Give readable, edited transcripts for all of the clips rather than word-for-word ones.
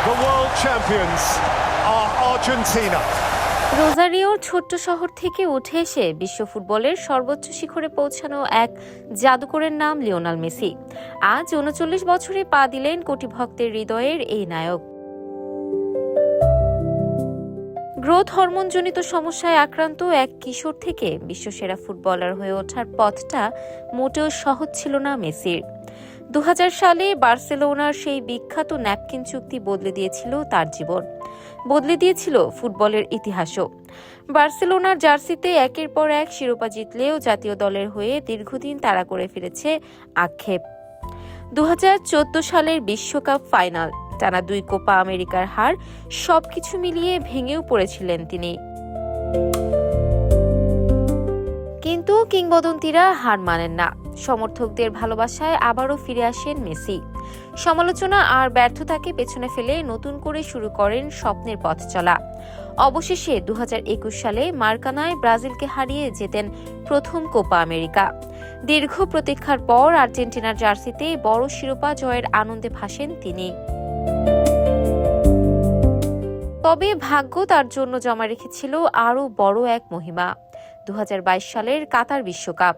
The world champions are Argentina. রোজারিওর ছোট্ট শহর থেকে উঠে এসে বিশ্ব ফুটবলের সর্বোচ্চ শিখরে পৌঁছানো এক জাদুকরের নাম লিওনেল মেসি। আজ ৩৯ বছরে পা দিলেন কোটি ভক্তের হৃদয়ের এই নায়ক। গ্রোথ হরমোনজনিত সমস্যায় আক্রান্ত এক কিশোর থেকে বিশ্বসেরা ফুটবলার হয়ে ওঠার পথটা মোটেও সহজ ছিল না মেসির। ২০০০ সালে বার্সেলোনার সেই বিখ্যাত ন্যাপকিন চুক্তি বদলে দিয়েছিল তার জীবন, বদলে দিয়েছিল ফুটবলের ইতিহাসও। বার্সেলোনার জার্সিতে একের পর এক শিরোপা জিতলেও জাতীয় দলের হয়ে দীর্ঘদিন তাড়া করে ফিরেছে আক্ষেপ। ২০১৪ সালের বিশ্বকাপ ফাইনাল, টানা ২ কোপা আমেরিকার হার, সবকিছু মিলিয়ে ভেঙেও পড়েছিলেন তিনি। কিন্তু কিংবদন্তিরা হার মানেন না। সমর্থকদের ভালোবাসায় আবারও ফিরে আসেন মেসি। সমালোচনা আর ব্যর্থতাকে পেছনে ফেলে নতুন করে শুরু করেন স্বপ্নের পথ চলা। অবশেষে ২০২১ সালে মারাকানায় ব্রাজিলকে হারিয়ে জেতেন প্রথম কোপা আমেরিকা। দীর্ঘ প্রতীক্ষার পর আর্জেন্টিনার জার্সিতে বড় শিরোপা জয়ের আনন্দে ভাসেন তিনি। তবে ভাগ্য তার জন্য জমা রেখেছিল আরও বড় এক মহিমা। ২০২২ সালের কাতার বিশ্বকাপ।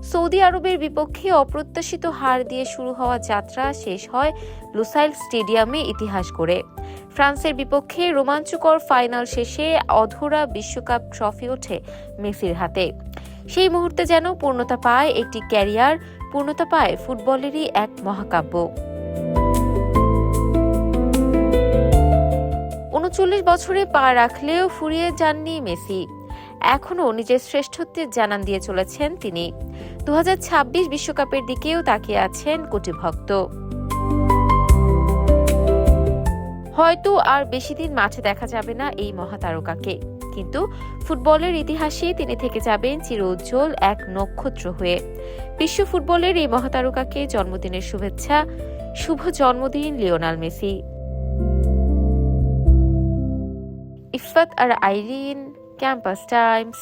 সৌদি আরবের বিপক্ষে অপ্রত্যাশিত হার দিয়ে শুরু হওয়া যাত্রা শেষ হয় লুসাইল স্টেডিয়ামে ইতিহাস গড়ে। ফ্রান্সের বিপক্ষে রোমাঞ্চকর ফাইনাল শেষে অধরা বিশ্বকাপ ট্রফি ওঠে মেসির হাতে। সেই মুহূর্তে যেন পূর্ণতা পায় একটি ক্যারিয়ার, পূর্ণতা পায় ফুটবলেরই এক মহাকাব্য। ৩৯ বছরে পা রাখলেও ফুরিয়ে যাননি মেসি। এখনও নিজের শ্রেষ্ঠত্বের জানান দিয়ে চলেছেন তিনি। ২০২৬ বিশ্বকাপের দিকেও তাকিয়ে আছেন কোটি ভক্ত। হয়তো আর বেশি দিন মাঠে দেখা যাবে না এই মহাতারকাকে, কিন্তু ফুটবলের ইতিহাসে তিনি থেকে যাবেন চির উজ্জ্বল এক নক্ষত্র হয়ে। বিশ্ব ফুটবলের এই মহাতারকাকে জন্মদিনের শুভেচ্ছা। শুভ জন্মদিন লিওনেল মেসি। ইফাত আর আইরিন, ক্যাম্পাস টাইমস।